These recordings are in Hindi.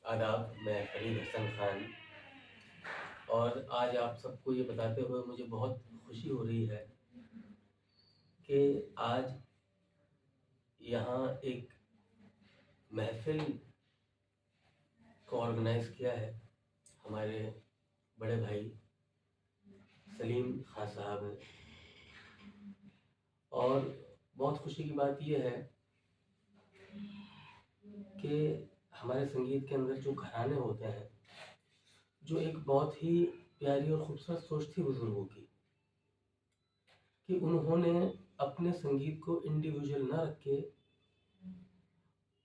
आदाब, मैं फरीद हसन खान। और आज आप सबको ये बताते हुए मुझे बहुत खुशी हो रही है कि आज यहाँ एक महफ़िल को ऑर्गेनाइज़ किया है हमारे बड़े भाई सलीम खां साहब ने। और बहुत खुशी की बात ये है कि हमारे संगीत के अंदर जो घराने होते हैं, जो एक बहुत ही प्यारी और ख़ूबसूरत सोच थी बुज़ुर्गों की, कि उन्होंने अपने संगीत को इंडिविजुअल ना रख के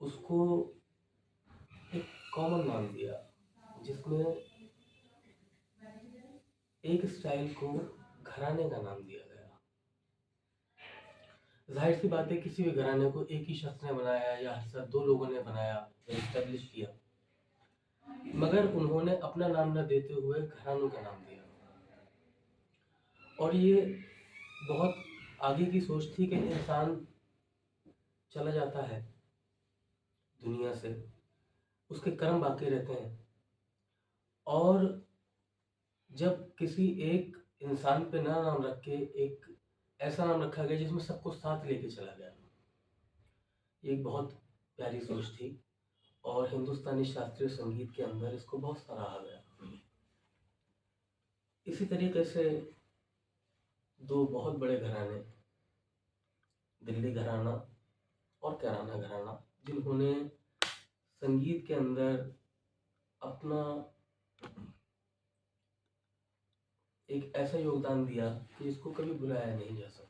उसको एक कॉमन नाम दिया, जिसमें एक स्टाइल को घराने का नाम दिया गया। जाहिर सी बात है, किसी भी घराने को एक ही शख्स ने बनाया या हर साथ दो लोगों ने बनाया या इस्टेब्लिश किया, मगर उन्होंने अपना नाम न देते हुए घरानों का नाम दिया। और ये बहुत आगे की सोच थी कि इंसान चला जाता है दुनिया से, उसके कर्म बाकी रहते हैं, और जब किसी एक इंसान पे ना नाम रख के एक ऐसा नाम रखा गया जिसमें सबको साथ लेके चला गया, ये एक बहुत प्यारी सोच थी। और हिंदुस्तानी शास्त्रीय संगीत के अंदर इसको बहुत सराहा गया। इसी तरीके से दो बहुत बड़े घराने, दिल्ली घराना और कैराना घराना, जिन्होंने संगीत के अंदर अपना एक ऐसा योगदान दिया कि इसको कभी भुलाया नहीं जा सकता।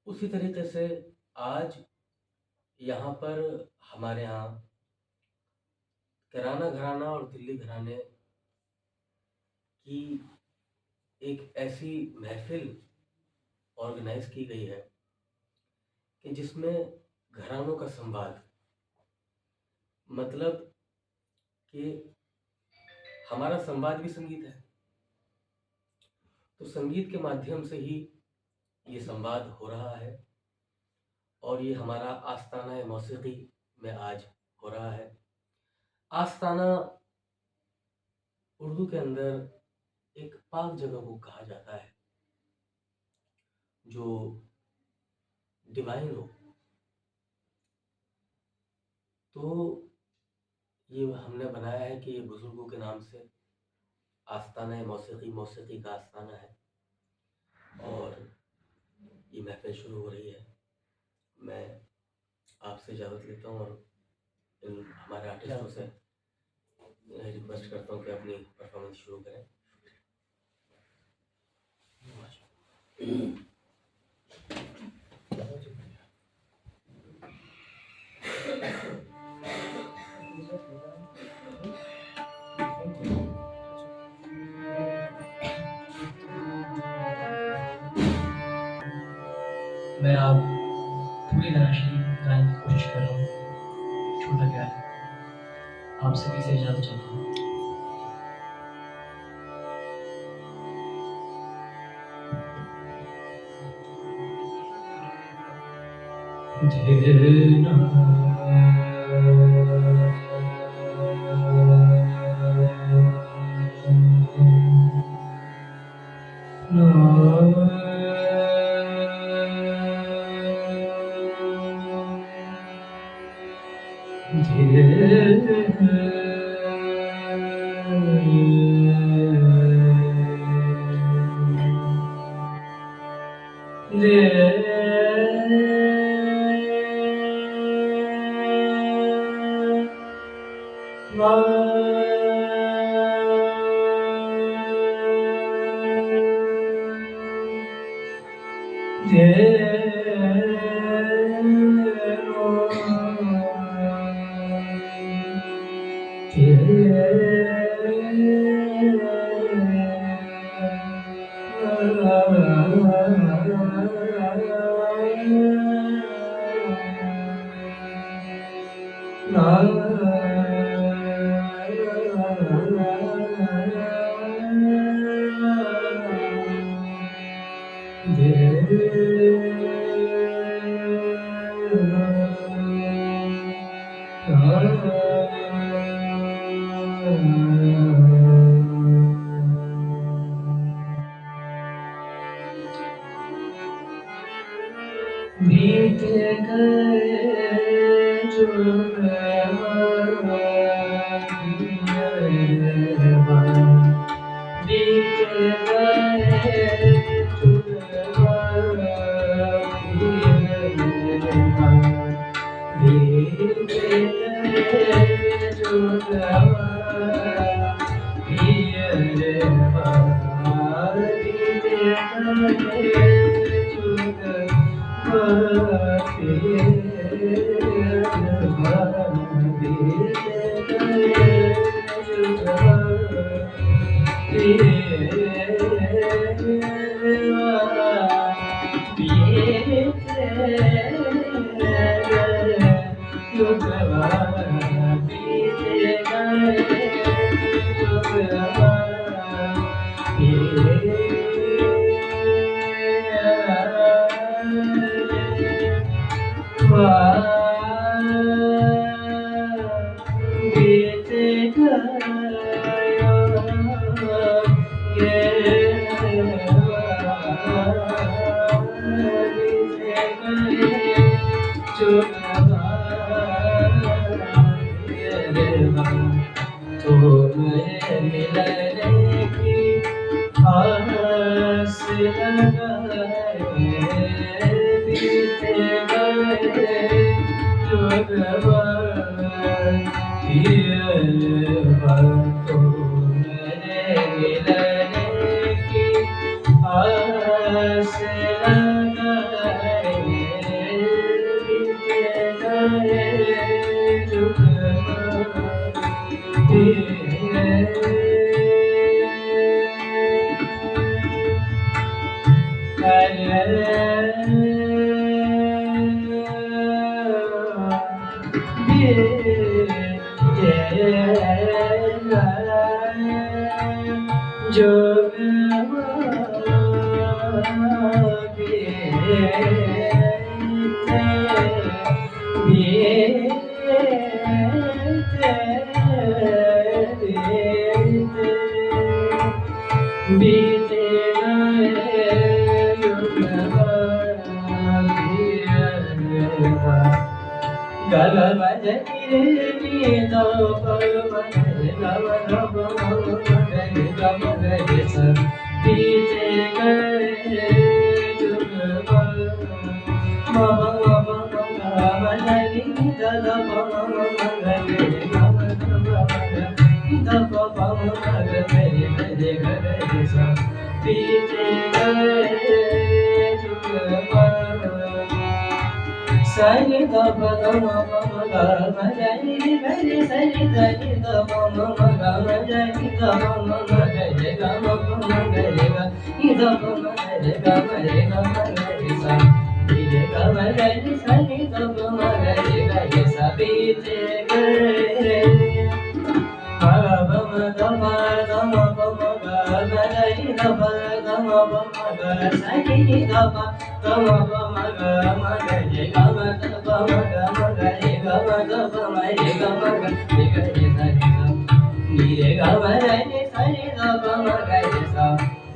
उसी तरीके से आज यहाँ पर हमारे यहाँ कैराना घराना और दिल्ली घराने की एक ऐसी महफिल ऑर्गेनाइज की गई है कि जिसमें घरानों का संवाद, मतलब कि हमारा संवाद भी संगीत है, तो संगीत के माध्यम से ही ये संवाद हो रहा है। और ये हमारा आस्ताना मौसीकी में आज हो रहा है। आस्ताना उर्दू के अंदर एक पाक जगह को कहा जाता है, जो डिवाइन हो। तो ये हमने बनाया है कि ये बुज़ुर्गों के नाम से आस्ताना मौसीकी, मौसीकी का आस्ताना है, और ये महफिल शुरू हो रही है। मैं आपसे इजाज़त लेता हूँ और इन हमारे आर्टिस्टों से रिक्वेस्ट करता हूँ कि अपनी परफॉर्मेंस शुरू करें। मैं आप पूरी तरह से गाने की कोशिश कर रहा हूँ, छोटा प्यार आप सभी से इजाज़त चाहता हूँ। बीत गए जो बीत गए तुम्हें मिलने की आस लगाए बीत गए जो तुम्हें मिलने की आस लगाए बीत गए जो Sani da ba da ma ba ma ga ma ja ni ga ni sani da ni da ba ma ma ga ma ja ni da ba ma ma ga re ga ma ba ma ga re ga ni da ba ma ga re ga ma re sa ni re ga ma ja ni sani da ba ma ga re sa bi te ga re ma ba ma da ma ba ma ga ma ja ni da ba ma ga sani ni da ba ma ga ma ga re ga ma da ba ma ga re ga ma da ba ma re ga ma ga re ga re sa ni da ni re ga ma re ni sa ni da ba ma ga re sa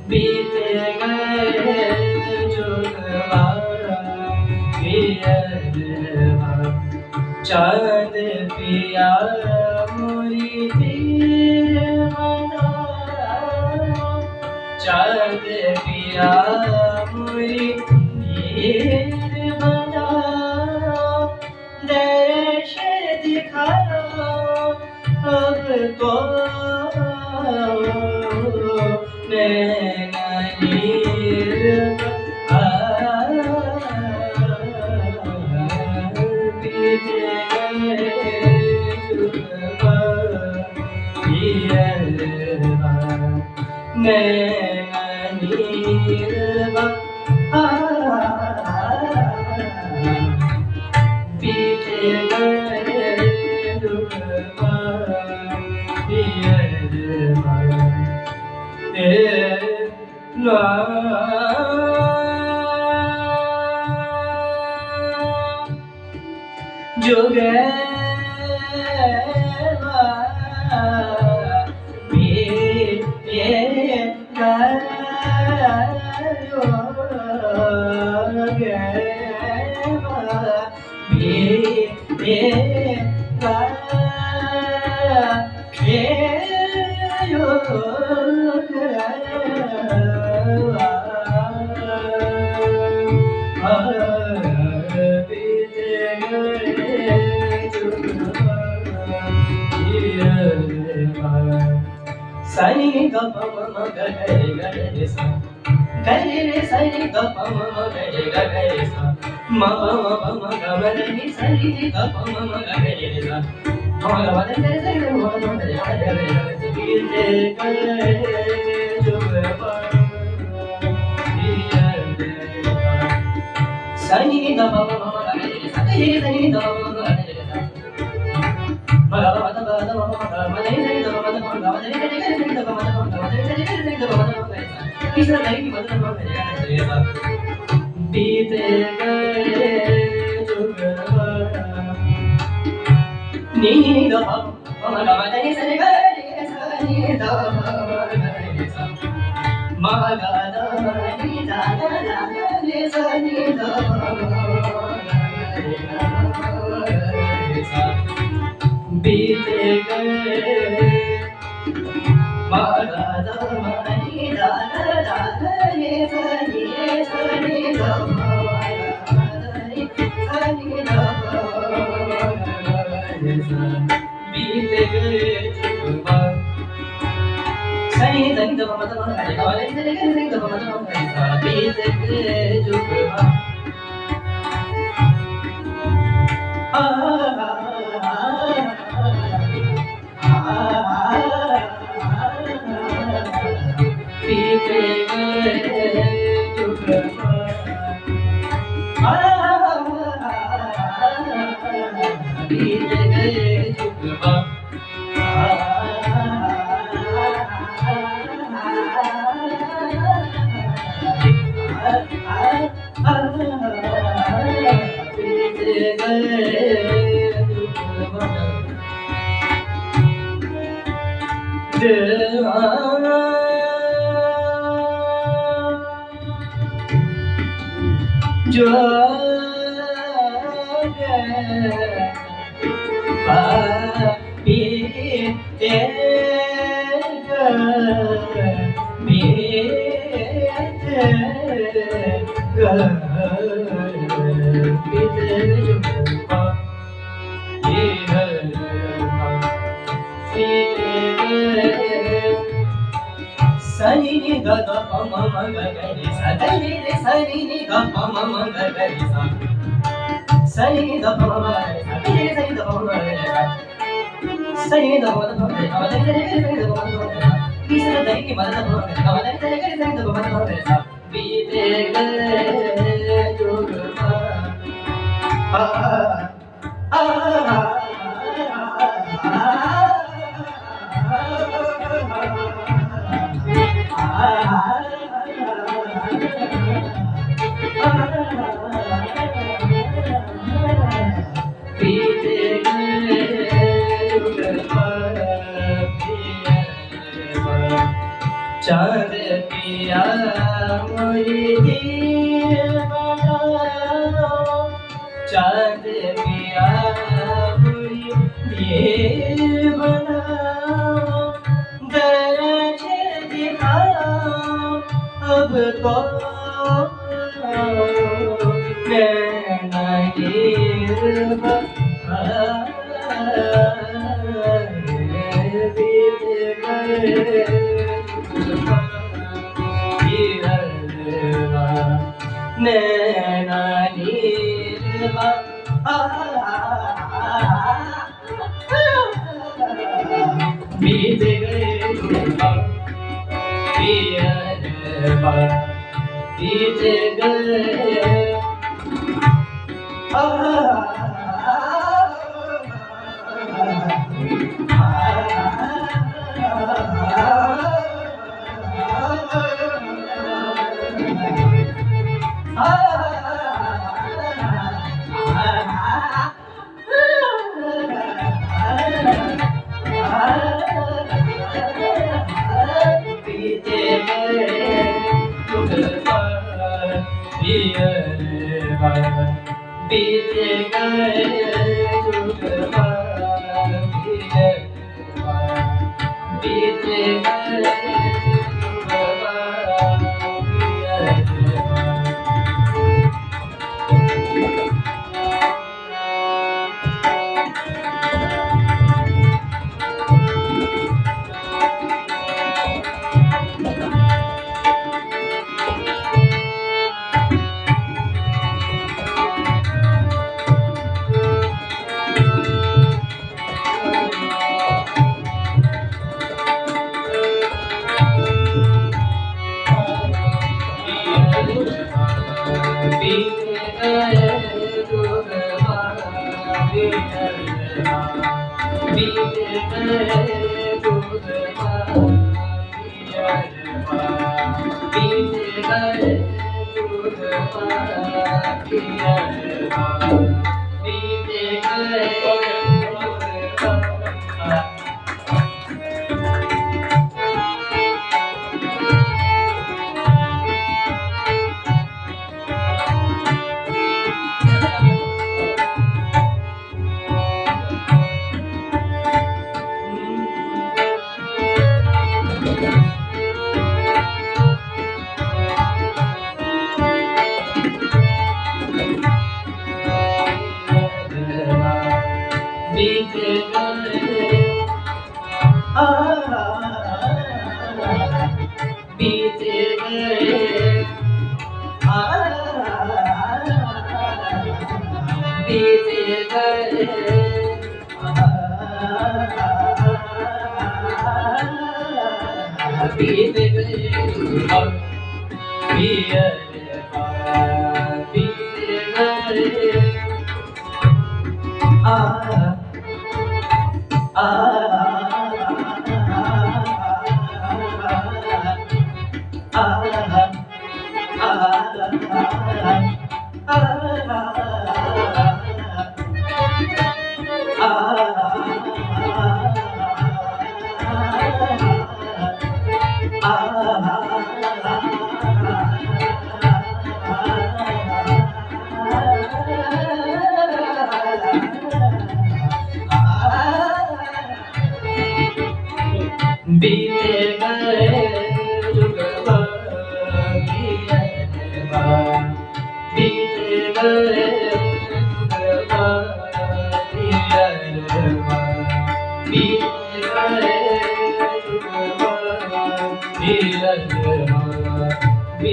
बीत गए जुगवारा पियरवा चांद पिया मोरी दीवाना चांद पिया मोरी दीवाना दर्श दिखाया अब तो नैना नीर बीत गए जुगवा पियरवा नैना नीर बीत गए जुगवा पियरवा जुगे Sani ga pa ma ma ga ga re sa ga re sani ga pa ma ma ga re sa ma pa ma ga ma re ni sani ga pa ma ma ga re sa ma ga ma re re re ma ma re ga re sa ki te ga re jo ga pa sani ga pa ma ma ga re sa ga re sani ga pa ma ga re sa ma ga ma ga ma ma ma re re ga ma ma ga ma re re ga re ga ma ma ga re re ga ma ma ga तीसरा लाइन की मदद हम करेगा बीते गए जुग नी द म ग म द नि स रे ग रे स नि द म ग द नि द द रे स नि द बीते गए म ग द म नि द द रे स नि द म ग द रे स नि द बीते गए जुग सनी धनी द म द म ग रे ग रे रे रे द म द म ग रे बीते गए जुग आ बीते गए जुग बीते गए जुग बीते गए जुग सनी नि ग ग प म म ग ग रे सा ग रे रे सनी नि ग प म म ग ग रे सा सनी नि ग प म म ग रे सा ग रे सनी ग प म म ग रे सा सनी ग प म म ग रे सा ग रे रे सनी ग प म म ग रे सा तीसरा दही की मदद हम ग रे रे रे सनी ग प म म ग रे सा बीते गए जुग आ आ चाँद पिया मोरी दीवाना चाँद पिया मोरी दीवाना दर्द दिखा अब तो मैं नैना नीरवा बीत गए पियरवा बीत गए बीते गए जुग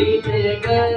बीते गए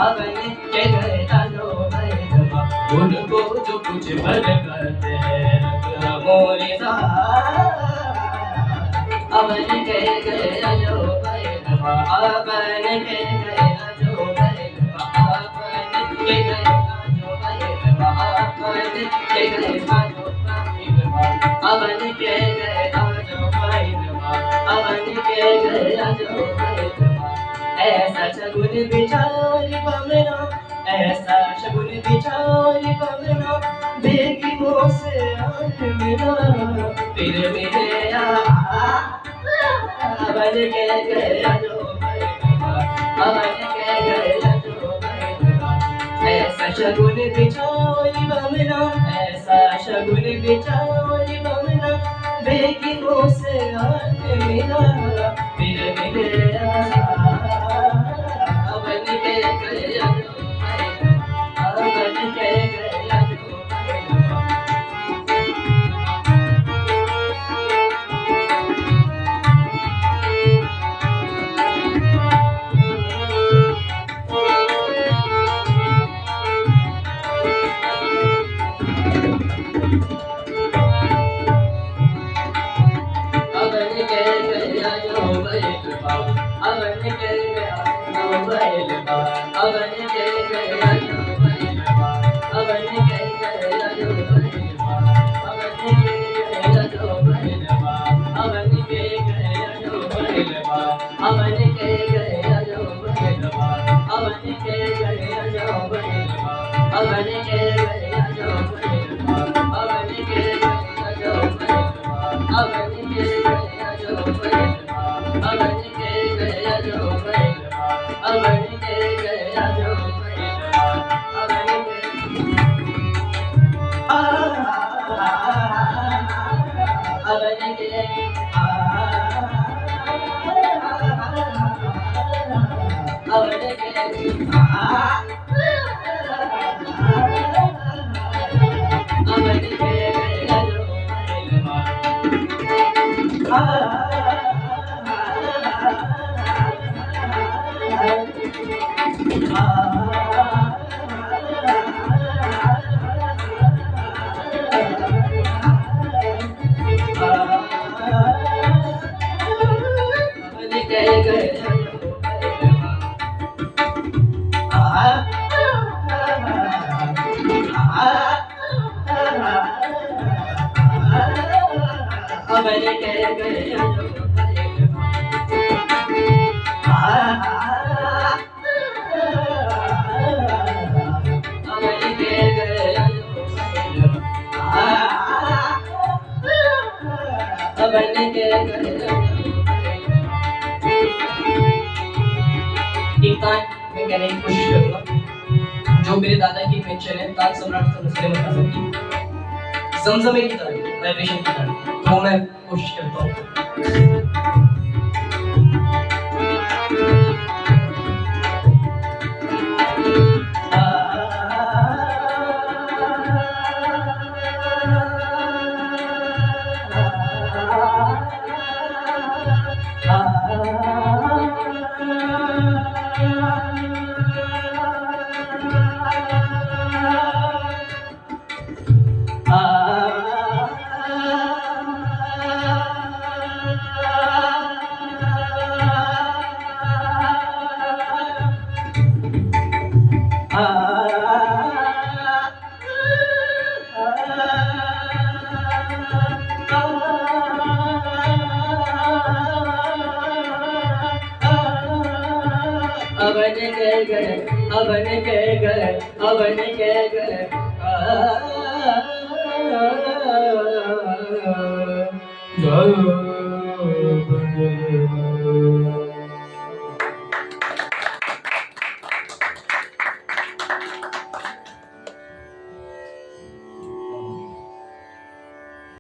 अपन के गया जो बैठवा उनको जो कुछ बरकत है रख मोरे अपन के गया जो बैठवा अपन के गया जो बैठवा अपन के गया जो बैठवा अपन के गया जो बैठवा अपन के गया जो बैठवा अपन के गया जो बैठवा ऐसा शगुन बिचारी बमना ऐसा शगुन बिचारी बमना बेगी मोसे आज मिला फिर मिले बन के गया जो बैठवा बन के गया जो बैठवा ऐसा शगुन बिचारी बमना ऐसा शगुन बिचारी बमना बेगी मोसे आज मिला फिर मिले जो मेरे दादा की पेंशन है ताज सम्राट समझ की जमजमे की तरह वाइब्रेशन की तरह तो मैं कोशिश करता हूँ